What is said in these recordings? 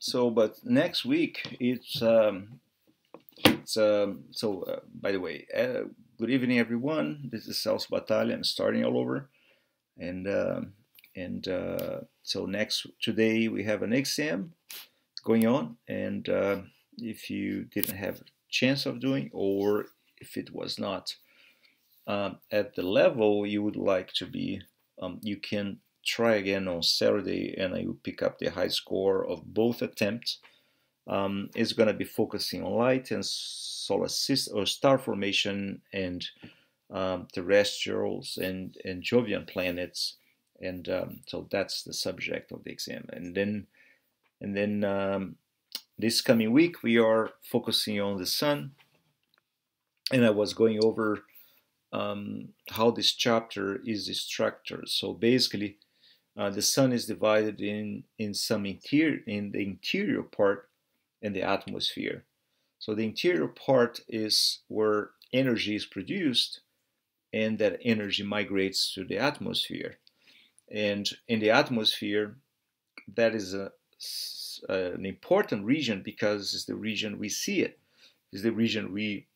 But next week by the way, good evening, everyone. This is Celso Batalha. I'm starting all over, and so next today we have an exam going on, and if you didn't have a chance of doing, or if it was not at the level you would like to be, you can try again on Saturday, and I will pick up the high score of both attempts. It's going to be focusing on light and solar system or star formation and terrestrials and Jovian planets, and so that's the subject of the exam. And then this coming week we are focusing on the sun, and I was going over how this chapter is structured. So basically, the sun is divided in some in the interior part and the atmosphere. So the interior part is where energy is produced, and that energy migrates to the atmosphere. And in the atmosphere, that is an important region because it's the region we see it. It's the region we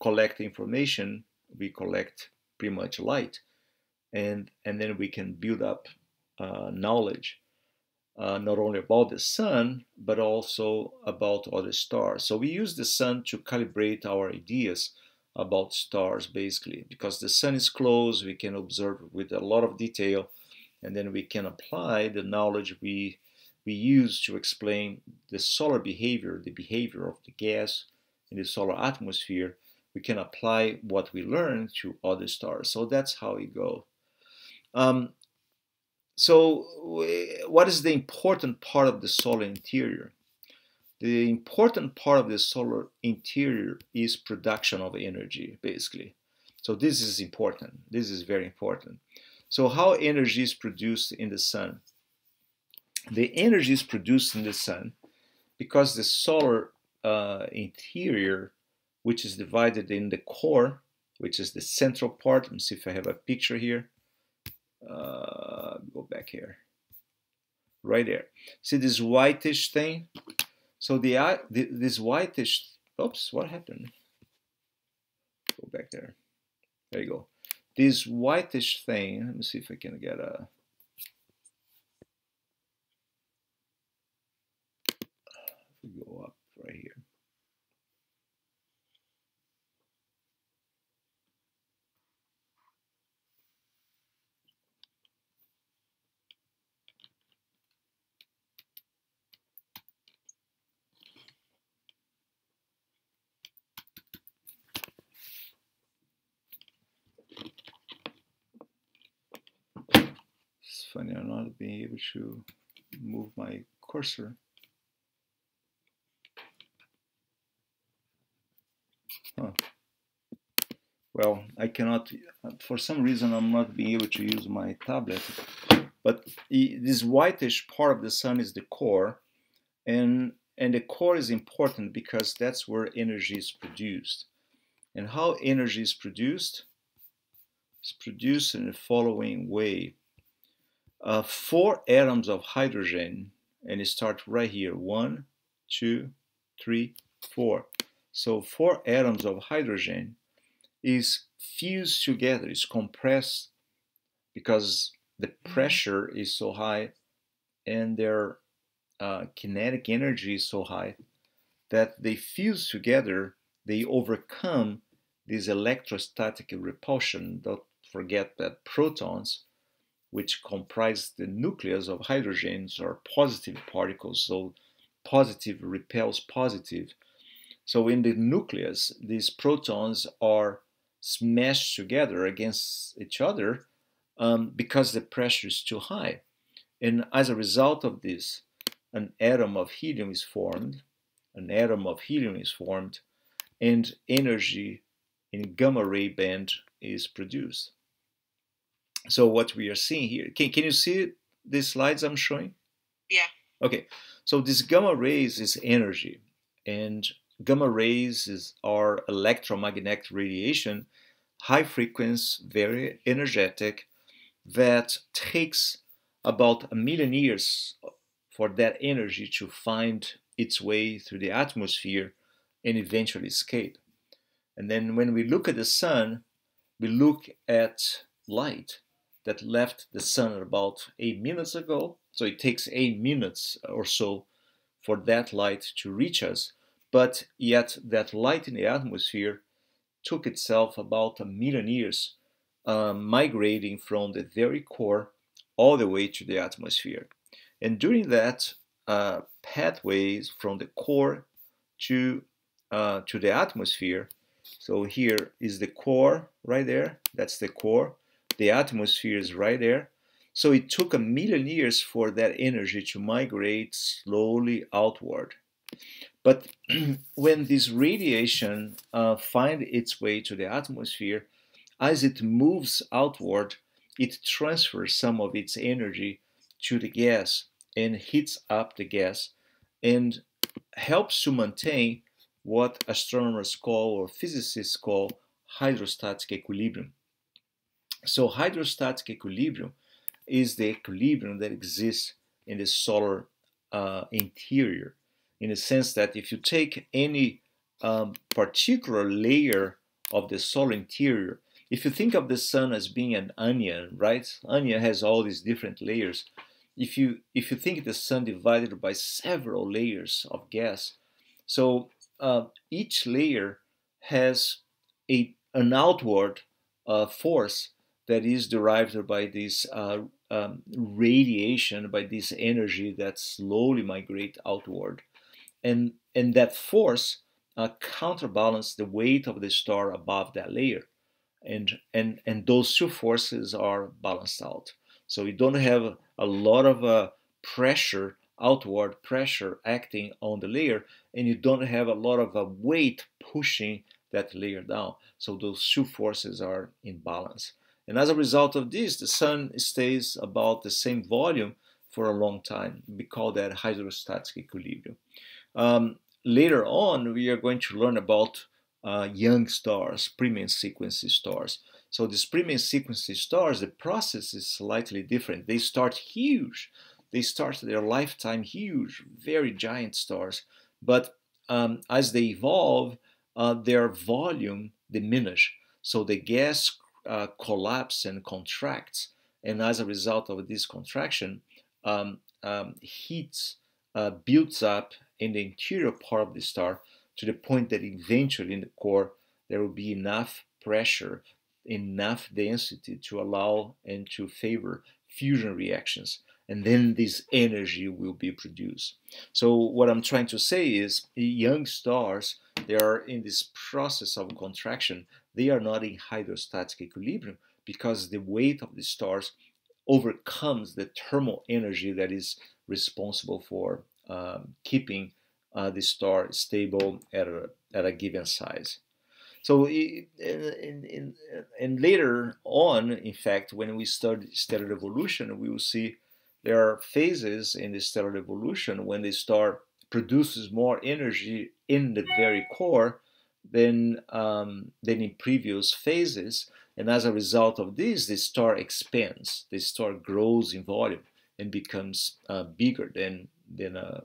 collect information, we collect pretty much light, and then we can build up knowledge, not only about the sun, but also about other stars. So we use the sun to calibrate our ideas about stars, basically, because the sun is close, we can observe with a lot of detail, and then we can apply the knowledge we use to explain the solar behavior, the behavior of the gas in the solar atmosphere. We can apply what we learn to other stars. So that's how it goes. So what is the important part of the solar interior? The important part of the solar interior is production of energy, basically. So this is important. This is very important. So how energy is produced in the sun? The energy is produced in the sun because the solar interior, which is divided in the core, which is the central part. Let me see if I have a picture here. Go back here. Right there. See this whitish thing? So this whitish, oops, what happened? Go back there. There you go. This whitish thing, let me see if I can get a, go up right here. It's funny, I'm not being able to move my cursor. Huh. Well, I cannot, for some reason I'm not being able to use my tablet, but this whitish part of the sun is the core, and the core is important because that's where energy is produced. And how energy is produced? It's produced in the following way. 4 atoms of hydrogen, and it starts right here. 1, 2, 3, 4. So 4 atoms of hydrogen is fused together, is compressed because the pressure is so high and their kinetic energy is so high that they fuse together, they overcome this electrostatic repulsion. Don't forget that protons, which comprise the nucleus of hydrogens, are positive particles, so positive repels positive. So in the nucleus, these protons are smashed together against each other because the pressure is too high. And as a result of this, an atom of helium is formed, and energy in gamma ray band is produced. So what we are seeing here, can you see the slides I'm showing? Yeah. Okay, so this gamma rays is energy, and gamma rays are electromagnetic radiation, high frequency, very energetic, that takes about 1 million years for that energy to find its way through the atmosphere and eventually escape. And then when we look at the sun, we look at light that left the sun about 8 minutes ago. So it takes 8 minutes or so for that light to reach us. But yet that light in the atmosphere took itself about 1,000,000 years, migrating from the very core all the way to the atmosphere. And during that pathways from the core to the atmosphere, so here is the core right there, that's the core. The atmosphere is right there. So it took 1,000,000 years for that energy to migrate slowly outward. But when this radiation finds its way to the atmosphere, as it moves outward, it transfers some of its energy to the gas and heats up the gas and helps to maintain what astronomers call or physicists call hydrostatic equilibrium. So hydrostatic equilibrium is the equilibrium that exists in the solar interior, in the sense that if you take any particular layer of the solar interior, if you think of the sun as being an onion, right? Onion has all these different layers. If you think the sun divided by several layers of gas, so each layer has an outward force that is derived by this radiation, by this energy that slowly migrates outward. And that force counterbalances the weight of the star above that layer. And those two forces are balanced out. So you don't have a lot of pressure, outward pressure acting on the layer, and you don't have a lot of weight pushing that layer down. So those two forces are in balance. And as a result of this, the sun stays about the same volume for a long time. We call that hydrostatic equilibrium. Later on, we are going to learn about young stars, pre-main sequence stars. So these pre-main sequence stars, the process is slightly different. They start huge. They start their lifetime huge, very giant stars. But as they evolve, their volume diminish. So the gas collapse and contracts. And as a result of this contraction, heat builds up in the interior part of the star to the point that eventually in the core there will be enough pressure, enough density to allow and to favor fusion reactions. And then this energy will be produced. So what I'm trying to say is young stars, they are in this process of contraction. They are not in hydrostatic equilibrium because the weight of the stars overcomes the thermal energy that is responsible for keeping the star stable at a given size. So, and later on, in fact, when we study stellar evolution, we will see there are phases in the stellar evolution when the star produces more energy in the very core than in previous phases. And as a result of this, the star expands. The star grows in volume and becomes bigger than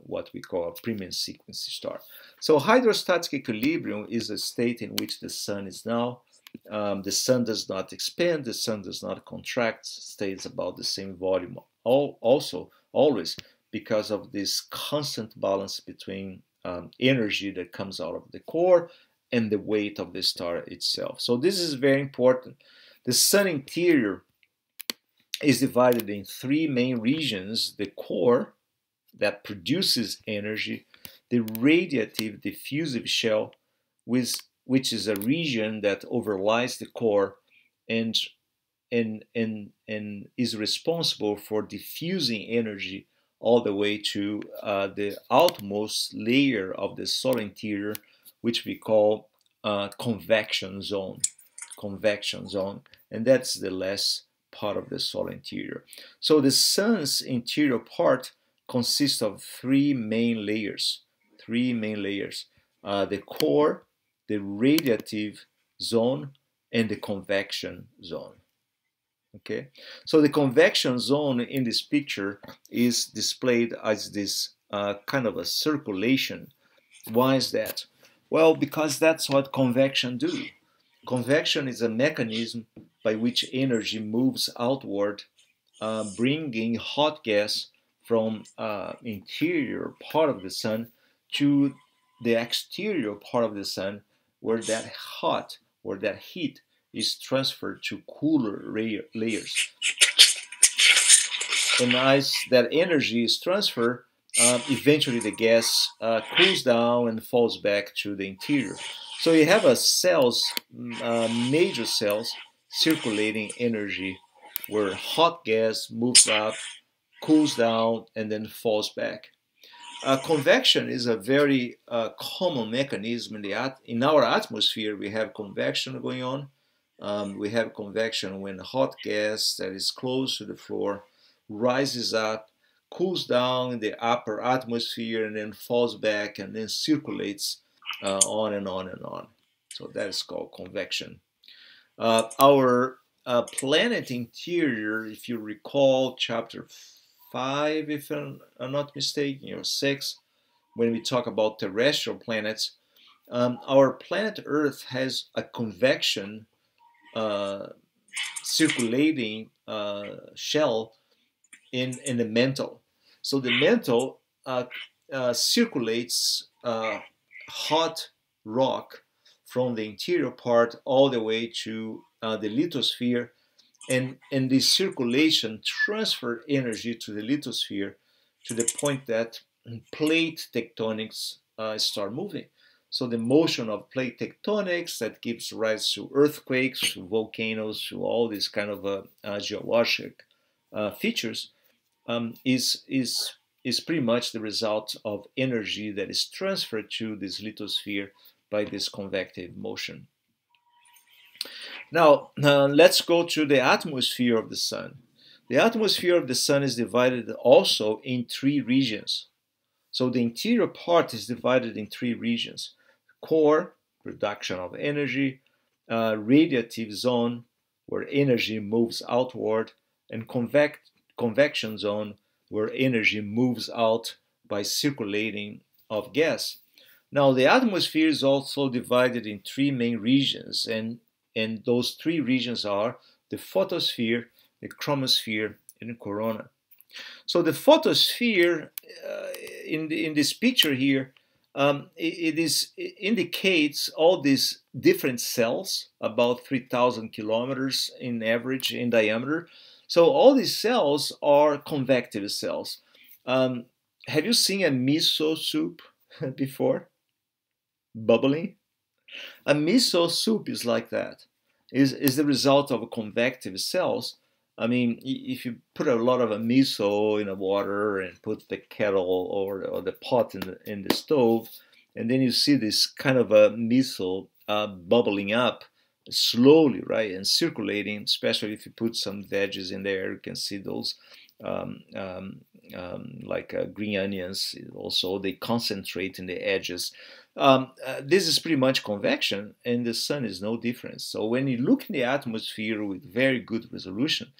what we call a pre-main sequence star. So hydrostatic equilibrium is a state in which the sun is now. The sun does not expand, the sun does not contract, stays about the same volume always because of this constant balance between energy that comes out of the core and the weight of the star itself. So this is very important. The sun interior is divided in three main regions: the core, that produces energy, the radiative diffusive shell, which is a region that overlies the core and is responsible for diffusing energy all the way to the outmost layer of the solar interior, which we call convection zone. Convection zone, and that's the last part of the solar interior. So the sun's interior part consists of three main layers. The core, the radiative zone, and the convection zone. Okay, so the convection zone in this picture is displayed as this kind of a circulation. Why is that? Well, because that's what convection do. Convection is a mechanism by which energy moves outward, bringing hot gas from interior part of the sun to the exterior part of the sun, where that hot or that heat is transferred to cooler layers. And as that energy is transferred, eventually the gas cools down and falls back to the interior. So you have a cells, major cells, circulating energy where hot gas moves up, cools down, and then falls back. Convection is a very common mechanism in our atmosphere. We have convection going on. We have convection when hot gas that is close to the floor rises up, cools down in the upper atmosphere, and then falls back and then circulates on and on and on. So that is called convection. Our planet interior, if you recall, chapter 5, if I'm not mistaken, or 6, when we talk about terrestrial planets, our planet Earth has a convection circulating shell in the mantle. So the mantle circulates hot rock from the interior part all the way to the lithosphere, and the circulation transfer energy to the lithosphere to the point that plate tectonics start moving. So the motion of plate tectonics that gives rise to earthquakes, to volcanoes, to all these kind of geologic features is pretty much the result of energy that is transferred to this lithosphere by this convective motion. Now, let's go to the atmosphere of the sun. The atmosphere of the sun is divided also in 3 regions. So the interior part is divided in 3 regions. Core, production of energy, radiative zone, where energy moves outward, and convection zone, where energy moves out by circulating of gas. Now, the atmosphere is also divided in 3 main regions, and those 3 regions are the photosphere, the chromosphere, and the corona. So the photosphere, in this picture here, it indicates all these different cells, about 3,000 kilometers in average in diameter. So all these cells are convective cells. Have you seen a miso soup before? Bubbling? A miso soup is like that. Is the result of convective cells. I mean, if you put a lot of a miso in the water and put the kettle or the pot in the stove, and then you see this kind of a miso bubbling up slowly, right, and circulating. Especially if you put some veggies in there, you can see those like green onions. Also, they concentrate in the edges. This is pretty much convection, and the sun is no different. So when you look in the atmosphere with very good resolution,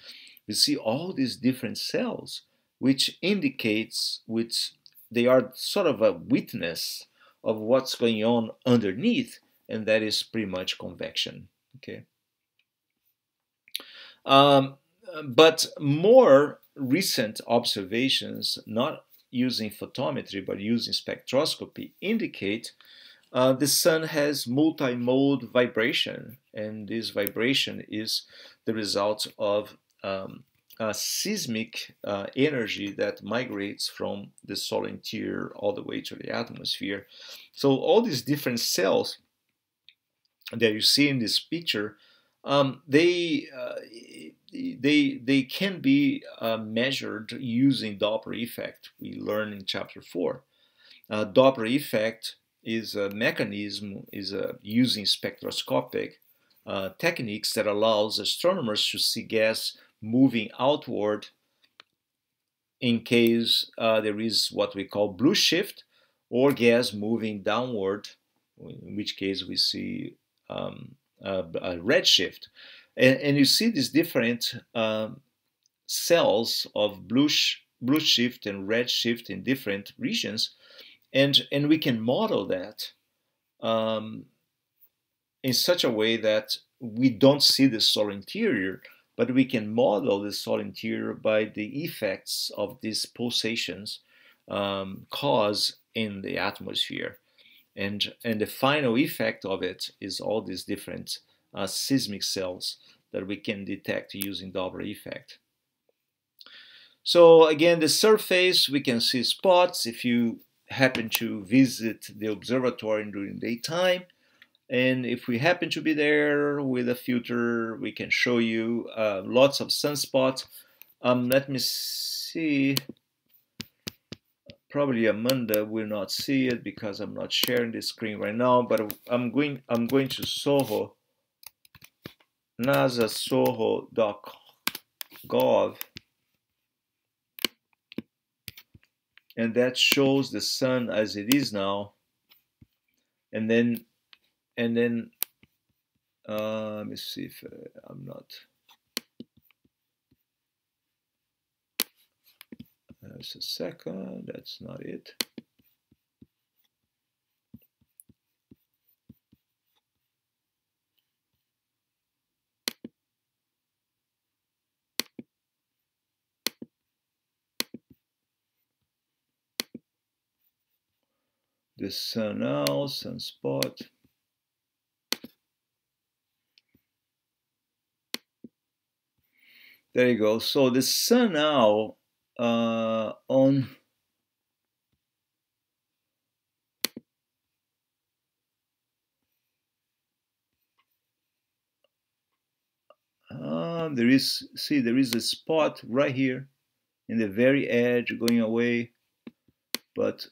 you see all these different cells, which they are sort of a witness of what's going on underneath, and that is pretty much convection. Okay. But more recent observations, not using photometry but using spectroscopy, indicate the sun has multi-mode vibration, and this vibration is the result of seismic energy that migrates from the solar interior all the way to the atmosphere. So all these different cells that you see in this picture, they can be measured using Doppler effect. We learned in chapter 4. Doppler effect is a mechanism, using spectroscopic techniques that allows astronomers to see gas moving outward in case there is what we call blue shift, or gas moving downward, in which case we see a red shift. And you see these different cells of blue shift and red shift in different regions, and we can model that um, in such a way that we don't see the solar interior, but we can model the solar interior by the effects of these pulsations caused in the atmosphere. And the final effect of it is all these different seismic cells that we can detect using Doppler effect. So again, the surface, we can see spots if you happen to visit the observatory during daytime. And if we happen to be there with a filter, we can show you lots of sunspots. Let me see. Probably Amanda will not see it because I'm not sharing the screen right now. But I'm going to Soho, nasasoho.gov, and that shows the sun as it is now. And then let me see if I'm not. There's a second. That's not it. The sun now, sunspot. There you go. So the sun now on there is a spot right here in the very edge going away, but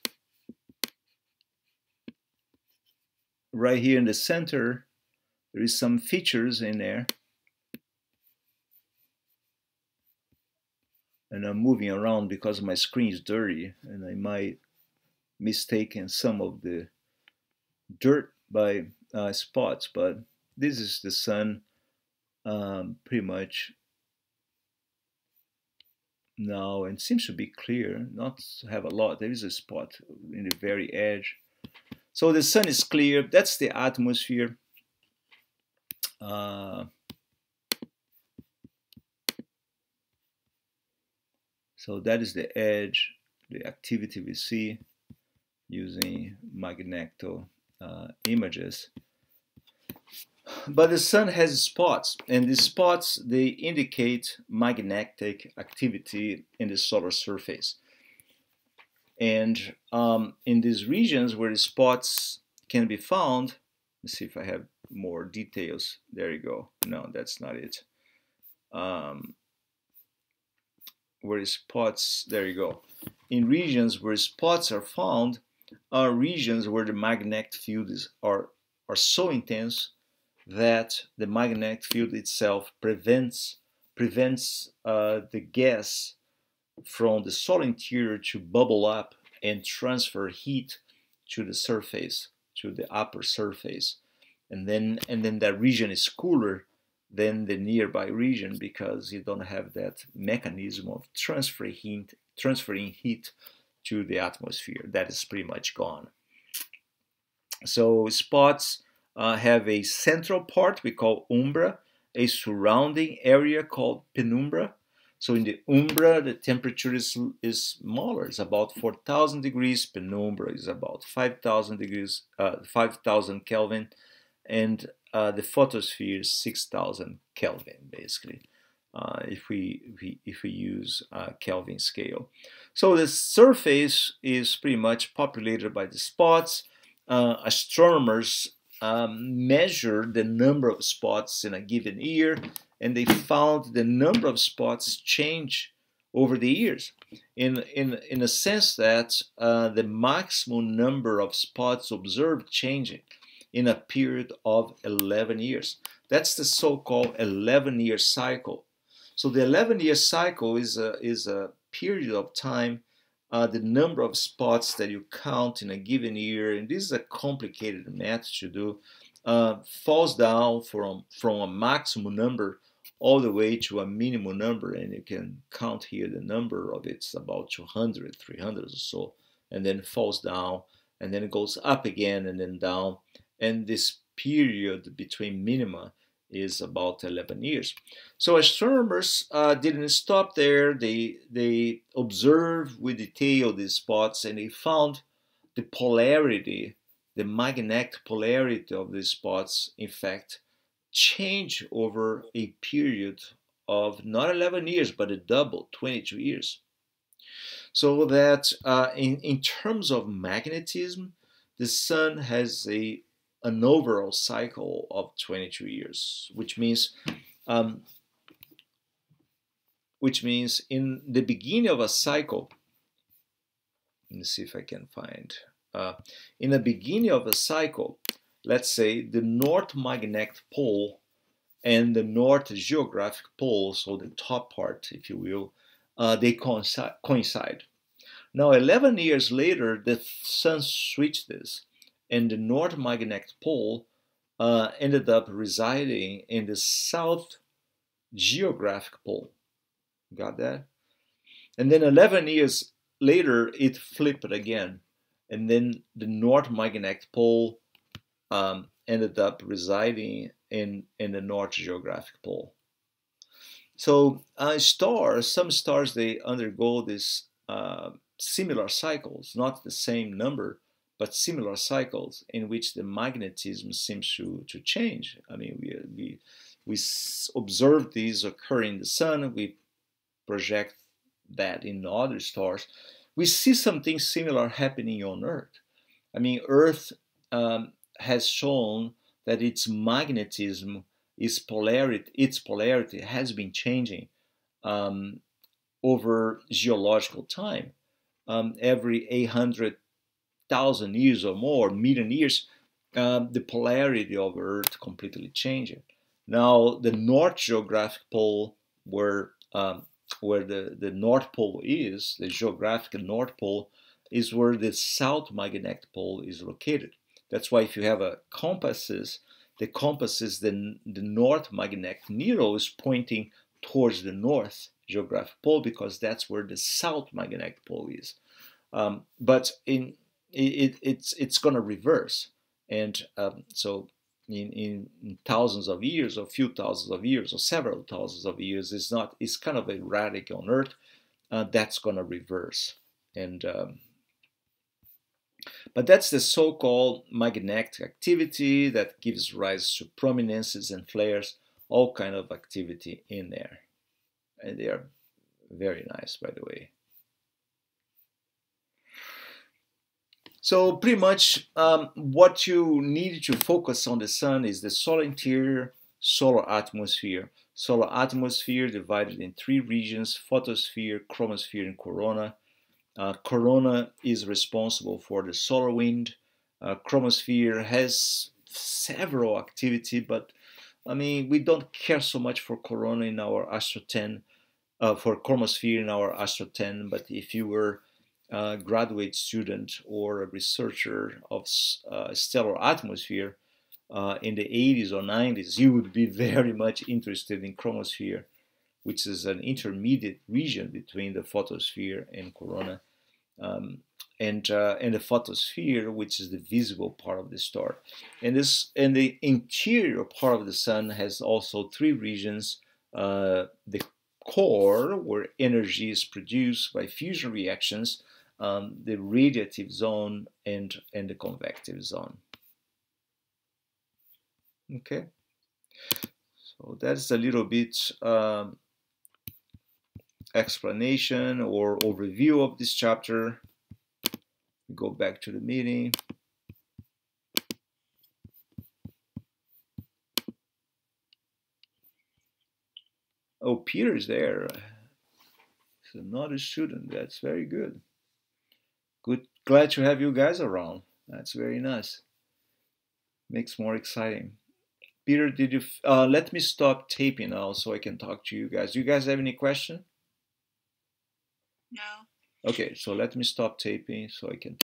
right here in the center there is some features in there, and I'm moving around because my screen is dirty and I might mistaken some of the dirt by spots, but this is the sun pretty much now, and seems to be clear, not have a lot. There is a spot in the very edge. So the sun is clear. That's the atmosphere. So that is the edge, the activity we see using magneto images. But the sun has spots, and these spots, they indicate magnetic activity in the solar surface. And in these regions where the spots can be found, let's see if I have more details. There you go. No, that's not it. Where spots, there you go. In regions where spots are found, are regions where the magnetic fields are so intense that the magnetic field itself prevents the gas from the solar interior to bubble up and transfer heat to the surface, to the upper surface, and then that region is cooler than the nearby region because you don't have that mechanism of transferring heat to the atmosphere. That is pretty much gone. So spots have a central part we call umbra, a surrounding area called penumbra. So in the umbra, the temperature is smaller. It's about 4,000 degrees. Penumbra is about 5,000 degrees, 5,000 Kelvin, and the photosphere is 6,000 Kelvin, basically, if we use Kelvin scale. So the surface is pretty much populated by the spots. Astronomers measure the number of spots in a given year, and they found the number of spots change over the years in a sense that the maximum number of spots observed changing in a period of 11 years. That's the so-called 11-year cycle. So the 11-year cycle is a period of time, the number of spots that you count in a given year, and this is a complicated math to do. falls down from a maximum number all the way to a minimum number, and you can count here the number of it's about 200, 300 or so, and then falls down, and then it goes up again and then down, and this period between minima is about 11 years. So astronomers didn't stop there. They observed with detail these spots, and they found the polarity, the magnetic polarity of these spots, in fact, change over a period of not 11 years, but a double, 22 years. So that in terms of magnetism, the sun has an overall cycle of 22 years, which means in the beginning of a cycle, let me see if I can find, in the beginning of a cycle, let's say the north magnetic pole and the north geographic pole, so the top part, if you will, they coincide. Now, 11 years later, the sun switched this, and the north magnetic pole ended up residing in the south geographic pole. Got that? And then 11 years later, it flipped again, and then the north magnetic pole ended up residing in the north geographic pole. So some stars, they undergo this similar cycles, not the same number, but similar cycles in which the magnetism seems to change. I mean, we observe these occur in the sun, we project that in other stars. We see something similar happening on Earth. I mean, Earth has shown that its magnetism, its polarity has been changing over geological time. Every 800,000 years or more, million years, the polarity of Earth completely changes. Now, the north geographic pole, where the North Pole is, the geographic North Pole, is where the South Magnetic Pole is located. That's why if you have a compasses, the North Magnetic needle is pointing towards the North geographic pole because that's where the South Magnetic Pole is. But it's going to reverse, and so in thousands of years, or few thousands of years, or several thousands of years, it's kind of erratic on Earth. That's going to reverse, and but that's the so-called magnetic activity that gives rise to prominences and flares, all kind of activity in there, and they are very nice, by the way. So pretty much what you need to focus on the sun is the solar interior, solar atmosphere. Solar atmosphere divided in three regions: photosphere, chromosphere, and corona. Corona is responsible for the solar wind. Chromosphere has several activity, but I mean, we don't care so much for corona in our Astro 10, for chromosphere in our Astro 10, but if you were a graduate student or a researcher of stellar atmosphere in the 80s or 90s, you would be very much interested in chromosphere, which is an intermediate region between the photosphere and corona, and the photosphere, which is the visible part of the star. And the interior part of the sun has also three regions: the core, where energy is produced by fusion reactions, the radiative zone, and the convective zone. Okay, so that's a little bit explanation or overview of this chapter. We go back to the meeting. Oh, Peter is there. He's another student. That's very good. Good. Glad to have you guys around. That's very nice. Makes more exciting. Peter, did you let me stop taping now so I can talk to you guys? Do you guys have any question? No. Okay, so let me stop taping so I can